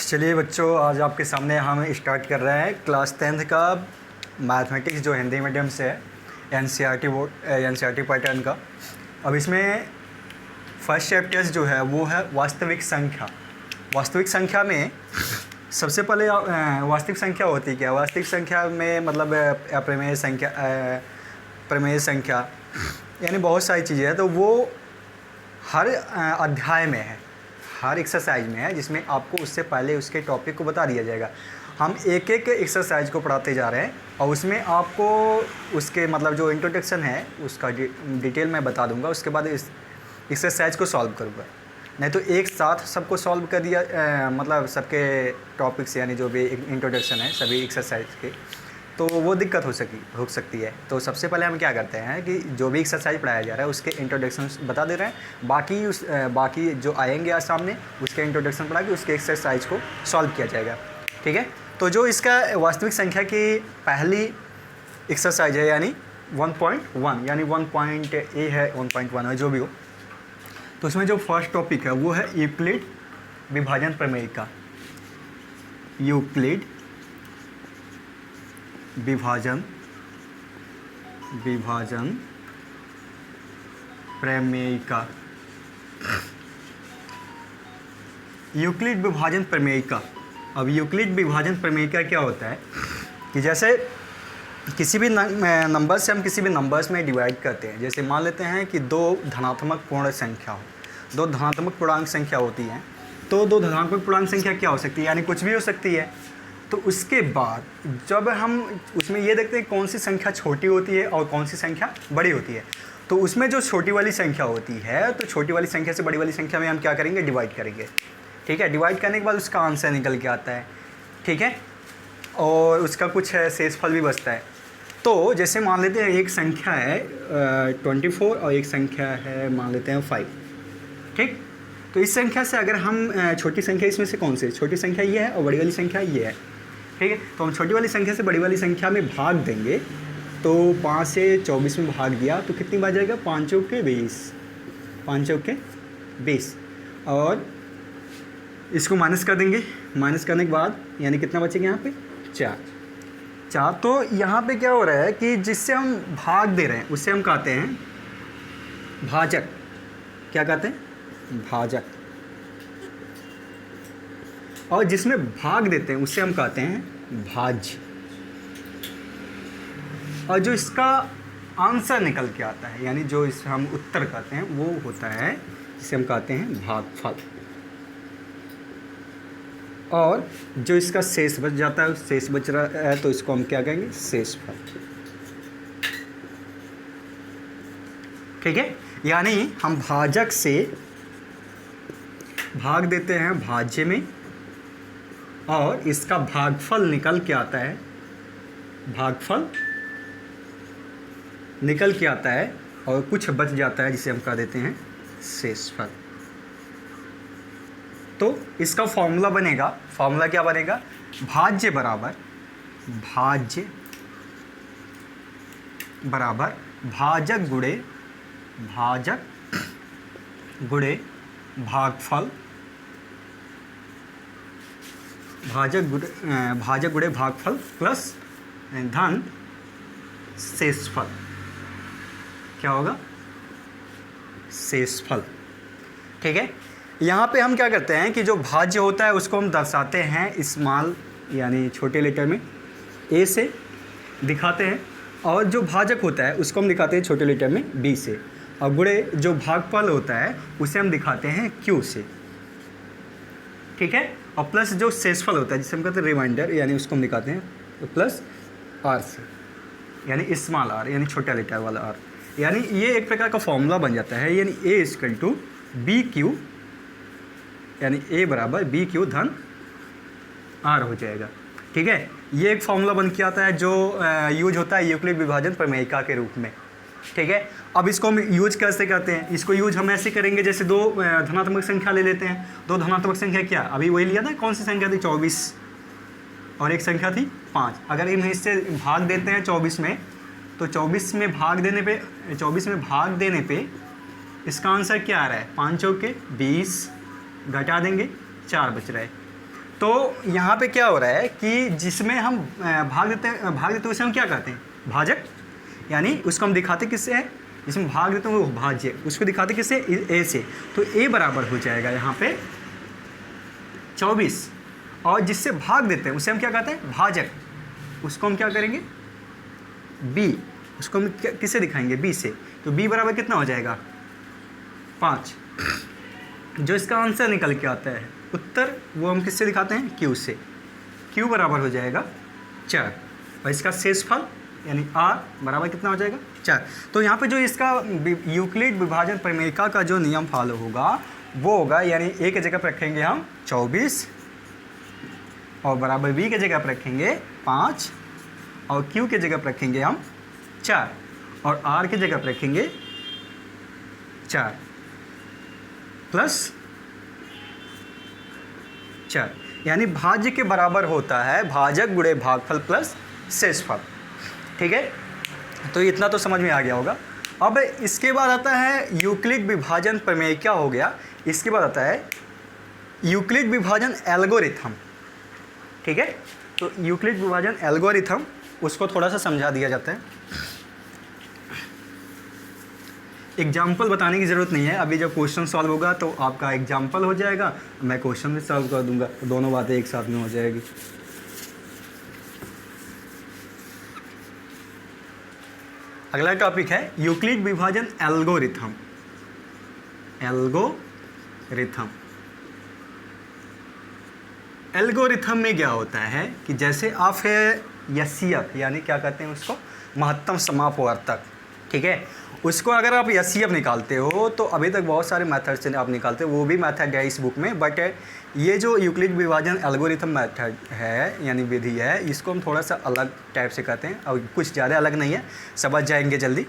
चलिए बच्चों, आज आपके सामने हम स्टार्ट कर रहे हैं क्लास 10th का मैथमेटिक्स जो हिंदी मीडियम से है, एनसीईआरटी पैटर्न का। अब इसमें फर्स्ट चैप्टर्स जो है वो है वास्तविक संख्या। वास्तविक संख्या में सबसे पहले वास्तविक संख्या होती क्या है? वास्तविक संख्या में मतलब प्रमेय संख्या यानी बहुत सारी चीज़ें हैं, तो वो हर अध्याय में है, हर एक्सरसाइज में है, जिसमें आपको उससे पहले उसके टॉपिक को बता दिया जाएगा। हम एक एक एक्सरसाइज को पढ़ाते जा रहे हैं और उसमें आपको उसके मतलब जो इंट्रोडक्शन है उसका डिटेल मैं बता दूंगा। उसके बाद इस एक्सरसाइज को सॉल्व करूंगा, नहीं तो एक साथ सबको सॉल्व कर दिया मतलब सबके टॉपिक्स यानी जो भी इंट्रोडक्शन है सभी एक्सरसाइज के, तो वो दिक्कत हो सकती है। तो सबसे पहले हम क्या करते हैं कि जो भी एक्सरसाइज पढ़ाया जा रहा है उसके इंट्रोडक्शन बता दे रहे हैं, बाकी जो आएंगे आज सामने उसके इंट्रोडक्शन पढ़ा के उसके एक्सरसाइज को सॉल्व किया जाएगा। ठीक है, तो जो इसका वास्तविक संख्या की पहली एक्सरसाइज है यानी 1.1 यानी 1.a है 1.1 है जो भी हो, तो उसमें जो फर्स्ट टॉपिक है वो है यूक्लिड विभाजन प्रमेय का। यूक्लिड विभाजन प्रमेय का। यूक्लिड विभाजन प्रमेय का। अब यूक्लिड विभाजन प्रमेय का क्या होता है कि जैसे किसी भी नंबर से हम किसी भी नंबर्स में डिवाइड करते हैं। जैसे मान लेते हैं कि दो धनात्मक पूर्ण संख्या हो, दो धनात्मक पूर्णांक संख्या होती हैं, तो दो धनात्मक पूर्णांक संख्या क्या हो सकती है यानी कुछ भी हो सकती है। तो उसके बाद जब हम उसमें ये देखते हैं कौन सी संख्या छोटी होती है और कौन सी संख्या बड़ी होती है, तो उसमें जो छोटी वाली संख्या होती है तो छोटी वाली संख्या से बड़ी वाली संख्या में हम क्या करेंगे, डिवाइड करेंगे। ठीक है, डिवाइड करने के बाद उसका आंसर निकल के आता है। ठीक है, और उसका कुछ शेषफल भी बचता है। तो जैसे मान लेते हैं एक संख्या है 24 और एक संख्या है मान लेते हैं 5। ठीक, तो इस संख्या से अगर हम छोटी संख्या इसमें से कौन सी छोटी संख्या ये है और बड़ी वाली संख्या ये है। ठीक है, तो हम छोटी वाली संख्या से बड़ी वाली संख्या में भाग देंगे, तो 5 से 24 में भाग दिया तो कितनी बार जाएगा, 5 चौके 20, 5 चौके 20, और इसको माइनस कर देंगे। माइनस करने के बाद यानी कितना बचेगा यहाँ पे 4। तो यहाँ पे क्या हो रहा है कि जिससे हम भाग दे रहे हैं उससे हम कहते हैं भाजक। क्या कहते हैं, भाजक। और जिसमें भाग देते हैं उससे हम कहते हैं भाज्य। और जो इसका आंसर निकल के आता है यानी जो इस हम उत्तर कहते हैं वो होता है जिसे हम कहते हैं भागफल। और जो इसका शेष बच जाता है, शेष बच रहा है तो इसको हम क्या कहेंगे, शेषफल। ठीक है, यानी हम भाजक से भाग देते हैं भाज्य में और इसका भागफल निकल के आता है, भागफल निकल के आता है और कुछ बच जाता है जिसे हम कह देते हैं शेषफल। तो इसका फॉर्मूला बनेगा, फॉर्मूला क्या बनेगा, भाज्य बराबर भाजक गुणे भागफल, भाजक गुणे भागफल प्लस धन शेषफल। क्या होगा, शेषफल। ठीक है, यहाँ पे हम क्या करते हैं कि जो भाज्य होता है उसको हम दर्शाते हैं स्मॉल यानी छोटे लेटर में ए से दिखाते हैं, और जो भाजक होता है उसको हम दिखाते हैं छोटे लेटर में बी से, और गुणे जो भागफल होता है उसे हम दिखाते हैं क्यू से। ठीक है, और प्लस जो शेषफल होता है जिसे हम कहते हैं रिमाइंडर यानी उसको हम दिखाते हैं प्लस आर से यानी स्मॉल आर यानी छोटा लेटर वाला आर। यानी ये एक प्रकार का फॉर्मूला बन जाता है, यानी ए इक्वल टू बी क्यू यानी ए बराबर बी क्यू धन आर हो जाएगा। ठीक है, ये एक फॉर्मूला बन के आता है जो यूज होता है यूक्लिड विभाजन प्रमेयिका के रूप में। ठीक है, अब इसको हम यूज कैसे करते हैं, इसको यूज हम ऐसे करेंगे जैसे दो धनात्मक संख्या ले लेते हैं। दो धनात्मक संख्या क्या, अभी वही लिया था, कौन सी संख्या थी 24 और एक संख्या थी 5। अगर इन्हें इससे भाग देते हैं 24 में, तो 24 में भाग देने पे इसका आंसर क्या आ रहा है, 5 चौके 20, घटा देंगे 4 बच रहा है। तो यहाँ पे क्या हो रहा है कि जिसमें हम भाग देते उसे हम क्या कहते हैं, भाजक। यानी उसको हम दिखाते किससे है, जिसमें भाग देते हैं वो भाज्य, उसको दिखाते किससे, ए से। तो ए बराबर हो जाएगा यहाँ पे 24, और जिससे भाग देते हैं उसे हम क्या कहते हैं, भाजक। उसको हम क्या करेंगे, बी, उसको हम किससे दिखाएंगे, बी से। तो बी बराबर कितना हो जाएगा, 5। जो इसका आंसर निकल के आता है उत्तर, वो हम किससे दिखाते हैं, क्यू से। क्यू बराबर हो जाएगा 4, और इसका शेषफल यानी आर बराबर कितना हो जाएगा, 4। तो यहाँ पे जो इसका यूक्लिड विभाजन प्रमेयिका का जो नियम फॉलो होगा वो होगा, यानी ए के जगह पर रखेंगे हम 24, और बराबर बी के जगह पर रखेंगे 5, और क्यू के जगह पर रखेंगे हम 4, और आर के जगह पर रखेंगे 4 प्लस 4, यानी भाज्य के बराबर होता है भाजक गुणे भागफल प्लस शेषफल। ठीक है, तो इतना तो समझ में आ गया होगा। अब इसके बाद आता है यूक्लिड विभाजन प्रमेय, क्या हो गया, इसके बाद आता है यूक्लिड विभाजन एल्गोरिथम। ठीक है, तो यूक्लिड विभाजन एल्गोरिथम, उसको थोड़ा सा समझा दिया जाता है। एग्जाम्पल बताने की ज़रूरत नहीं है, अभी जब क्वेश्चन सॉल्व होगा तो आपका एग्जाम्पल हो जाएगा, मैं क्वेश्चन भी सॉल्व कर दूंगा, तो दोनों बातें एक साथ में हो जाएगी। अगला टॉपिक है यूक्लिड विभाजन एल्गोरिथम। एल्गोरिथम में क्या होता है कि जैसे आप है यसीएफ, यानी क्या कहते हैं उसको, महत्तम समापवर्तक। ठीक है, उसको अगर आप यसीएफ निकालते हो तो अभी तक बहुत सारे मेथड से आप निकालते हो, वो भी मेथड है इस बुक में, बट ये जो यूक्लिड विभाजन एल्गोरिथम मेथड है यानी विधि है, इसको हम थोड़ा सा अलग टाइप से कहते हैं, और कुछ ज़्यादा अलग नहीं है, समझ जाएंगे जल्दी।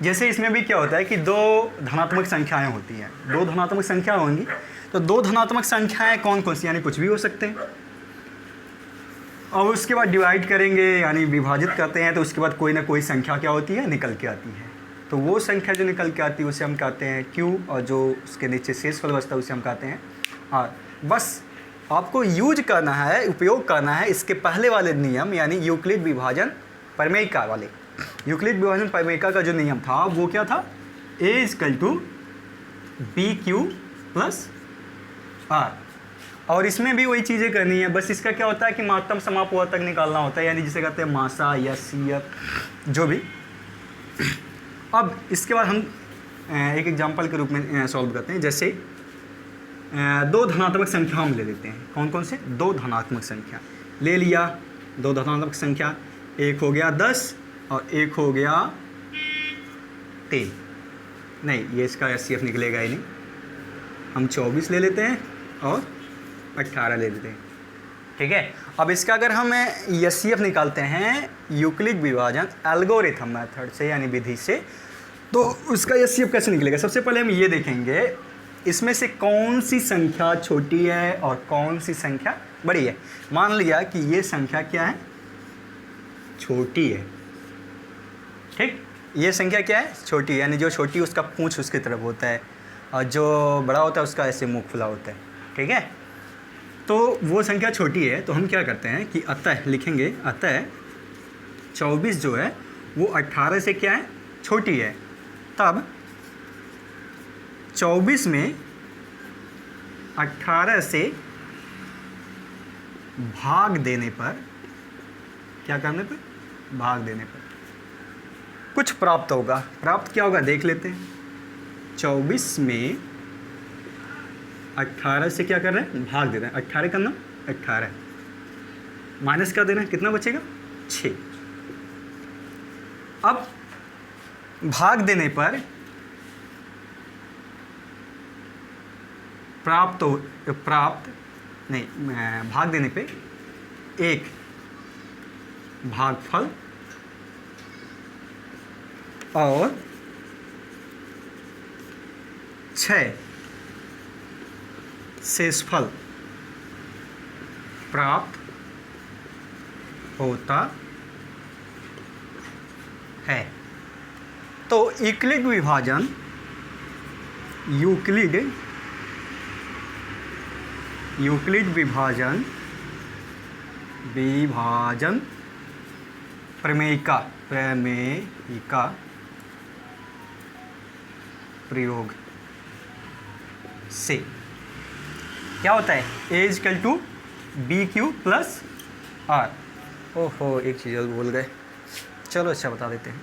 जैसे इसमें भी क्या होता है कि 2 धनात्मक संख्याएं होती हैं, 2 धनात्मक संख्या होंगी, तो 2 धनात्मक संख्याएं कौन कौन सी, यानी कुछ भी हो सकते हैं, और उसके बाद डिवाइड करेंगे यानी विभाजित करते हैं, तो उसके बाद कोई ना कोई संख्या क्या होती है, निकल के आती है। तो वो संख्या जो निकल के आती है उसे हम कहते हैं क्यू, और जो उसके नीचे शेषफल बचता है उसे हम कहते हैं आर। बस आपको यूज करना है, उपयोग करना है इसके पहले वाले नियम, यानी यूक्लिड विभाजन प्रमेयिका वाले। यूक्लिड विभाजन प्रमेयिका का जो नियम था वो क्या था, ए = BQ + R, और इसमें भी वही चीज़ें करनी है, बस इसका क्या होता है कि महत्तम समापवर्तक निकालना होता है, यानी जिसे कहते हैं मासा या सीएफ जो भी। अब इसके बाद हम एक एग्जांपल के रूप में सॉल्व करते हैं। जैसे 2 धनात्मक संख्या हम ले लेते हैं, कौन कौन से, 2 धनात्मक संख्या ले लिया, 2 धनात्मक संख्या, एक हो गया 10 और एक हो गया 3। नहीं, ये इसका एचसीएफ निकलेगा ही नहीं, हम 24 ले लेते हैं और 18 ले लेते हैं। ठीक है, अब इसका अगर हम एचसीएफ निकालते हैं यूक्लिड विभाजन एल्गोरिथम मेथड से यानी विधि से, तो उसका एचसीएफ कैसे निकलेगा। सबसे पहले हम ये देखेंगे इसमें से कौन सी संख्या छोटी है और कौन सी संख्या बड़ी है। मान लिया कि ये संख्या क्या है, छोटी है। ठीक, ये संख्या क्या है, छोटी है, यानी जो छोटी उसका पूंछ उसकी तरफ होता है और जो बड़ा होता है उसका ऐसे मुख खुला होता है। ठीक है, तो वो संख्या छोटी है, तो हम क्या करते हैं कि अतः लिखेंगे, अतः 24 जो है वो 18 से क्या है, छोटी है। तब 24 में 18 से भाग देने पर, क्या करने पर, भाग देने पर कुछ प्राप्त होगा। प्राप्त क्या होगा देख लेते हैं। 24 में 18 से क्या कर रहे हैं, भाग दे रहे हैं। 18 करना, 18 माइनस कर देना, कितना बचेगा, 6। अब भाग देने पर भाग देने पे एक भागफल और 6 शेषफल प्राप्त होता है। तो यूक्लिड यूक्लिड विभाजन प्रमेयिका प्रयोग से क्या होता है, A equal to B Q plus R. ओहो, एक चीज़ और बोल गए, चलो अच्छा बता देते हैं।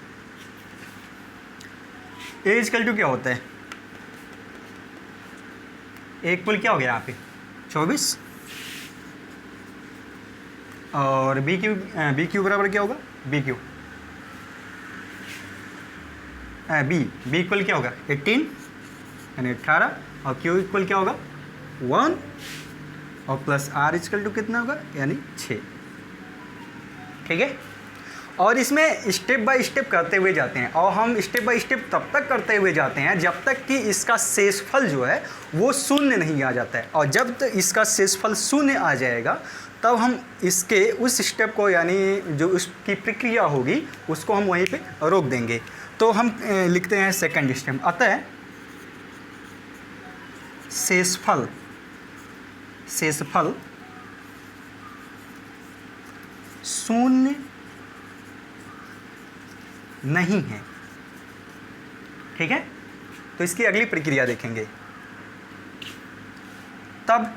ए इजकल टू क्या होता है, एक पुल क्या हो गया यहाँ पे 24, और बी क्यू बराबर क्या होगा, बी इक्वल क्या होगा 18 यानी 18, और क्यू इक्वल क्या होगा 1, और प्लस आर इक्वल टू कितना होगा यानी 6। ठीक है, और इसमें स्टेप बाय स्टेप करते हुए जाते हैं, और हम स्टेप बाय स्टेप तब तक करते हुए जाते हैं जब तक कि इसका शेषफल जो है वो शून्य नहीं आ जाता है, और जब तक इसका शेषफल शून्य आ जाएगा तब हम इसके उस स्टेप को यानी जो उसकी प्रक्रिया होगी उसको हम वहीं पे रोक देंगे। तो हम लिखते हैं सेकंड स्टेप, अतः शेषफल शून्य नहीं है। ठीक है, तो इसकी अगली प्रक्रिया देखेंगे। तब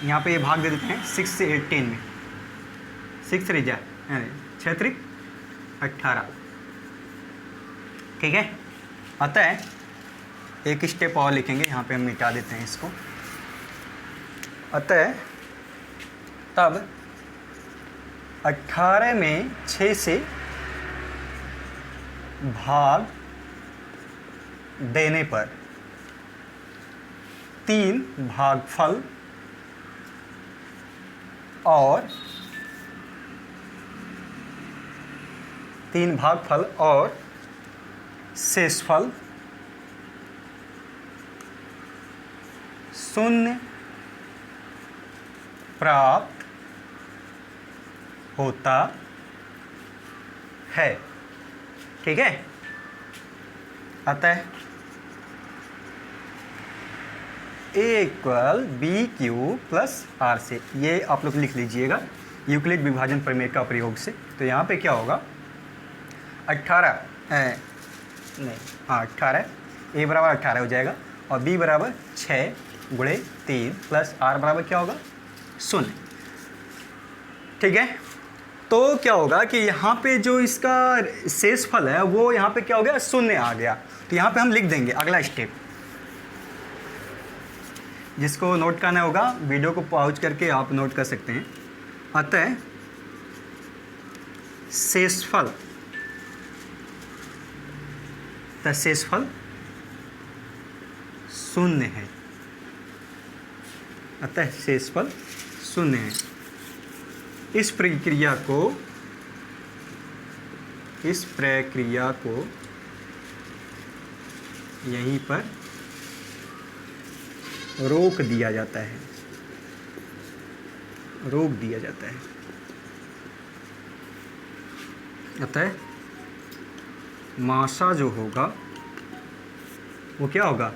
यहाँ पे ये भाग दे देते हैं 6 से 18 में, 6 3 6 3 18। ठीक है, अतः एक स्टेप और लिखेंगे, यहाँ पे हम मिटा देते हैं इसको। अतः तब 18 में 6 से भाग देने पर 3 भागफल और शेषफल शून्य प्राप्त होता है। ठीक है, अतः A equal B Q plus R से, ये आप लोग लिख लीजिएगा यूक्लिड विभाजन प्रमेय का प्रयोग से। तो यहाँ पे क्या होगा 18 ए बराबर 18 हो जाएगा, और बी बराबर 6 गुणे 3 प्लस आर बराबर क्या होगा 0। ठीक है, तो क्या होगा कि यहाँ पे जो इसका शेषफल है वो यहाँ पे क्या हो गया 0 आ गया। तो यहाँ पे हम लिख देंगे अगला स्टेप, जिसको नोट करना होगा वीडियो को पॉज करके आप नोट कर सकते हैं। अतः शेषफल शून्य है, अतः शेषफल शून्य है। इस प्रक्रिया को यहीं पर रोक दिया जाता है, अतः मासा जो होगा वो क्या होगा,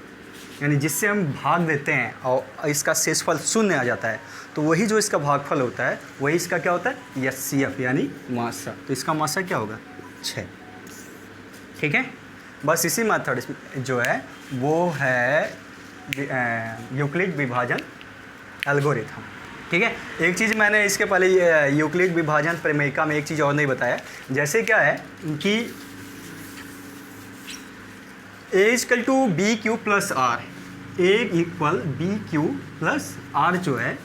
यानी जिससे हम भाग देते हैं और इसका शेषफल शून्य आ जाता है, तो वही जो इसका भागफल होता है वही इसका क्या होता है एचसीएफ यानी मासा। तो इसका मासा क्या होगा 6। ठीक है, बस इसी मेथड जो है वो है यूक्लिड विभाजन एल्गोरिथम। ठीक है, एक चीज़ मैंने इसके पहले यूक्लिड विभाजन प्रमेयिका में एक चीज़ और नहीं बताया, जैसे क्या है कि A equal to B Q plus R, A equal B Q plus R जो है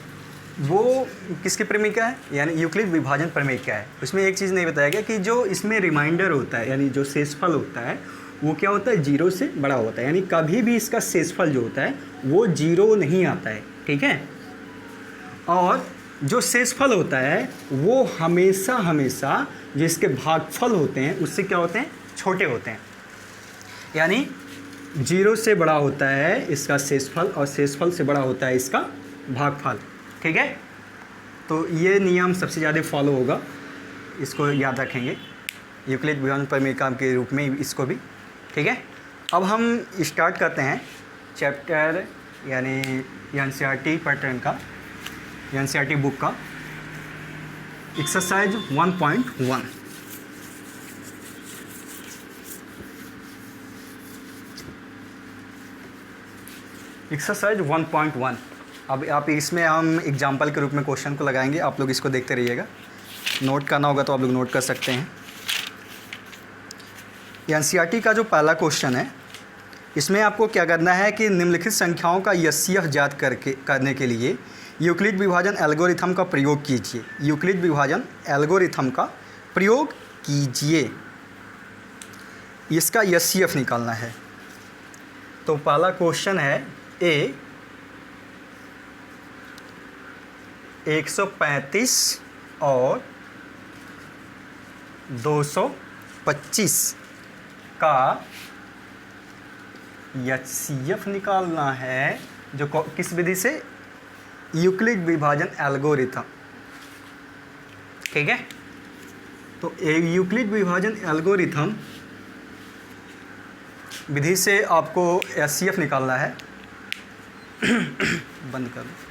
वो किसकी प्रमेयिका है, यानी यूक्लिड विभाजन प्रमेयिका है। उसमें एक चीज़ नहीं बताया गया कि जो इसमें रिमाइंडर होता है यानी जो शेषफल होता है वो क्या होता है 0 से बड़ा होता है, यानी कभी भी इसका शेषफल जो होता है वो 0 नहीं आता है। ठीक है, और जो शेषफल होता है वो हमेशा जो इसके भागफल होते हैं उससे क्या होते हैं छोटे होते हैं, यानी 0 से बड़ा होता है इसका शेषफल और शेषफल से बड़ा होता है इसका भागफल। ठीक है, तो ये नियम सबसे ज़्यादा फॉलो होगा, इसको याद रखेंगे यूक्लिड विभाजन प्रमेयिका के रूप में इसको भी। ठीक है, अब हम स्टार्ट करते हैं चैप्टर यानी एनसीईआरटी पैटर्न का, एनसीईआरटी बुक का एक्सरसाइज 1.1। एक्सरसाइज 1.1। अब आप इसमें हम एग्जाम्पल के रूप में क्वेश्चन को लगाएंगे, आप लोग इसको देखते रहिएगा। नोट करना होगा तो आप लोग नोट कर सकते हैं। एनसीईआरटी का जो पहला क्वेश्चन है, इसमें आपको क्या करना है कि निम्नलिखित संख्याओं का एचसीएफ ज्ञात करने के लिए यूक्लिड विभाजन एल्गोरिथम का प्रयोग कीजिए। यूक्लिड विभाजन एल्गोरिथम का प्रयोग कीजिए, इसका एचसीएफ निकालना है। तो पहला क्वेश्चन है ए 135 और 225 का एचसीएफ निकालना है, जो किस विधि से? यूक्लिड विभाजन एल्गोरिथम। ठीक है, तो यूक्लिड विभाजन एल्गोरिथम विधि से आपको एचसीएफ निकालना है। बंद कर दो।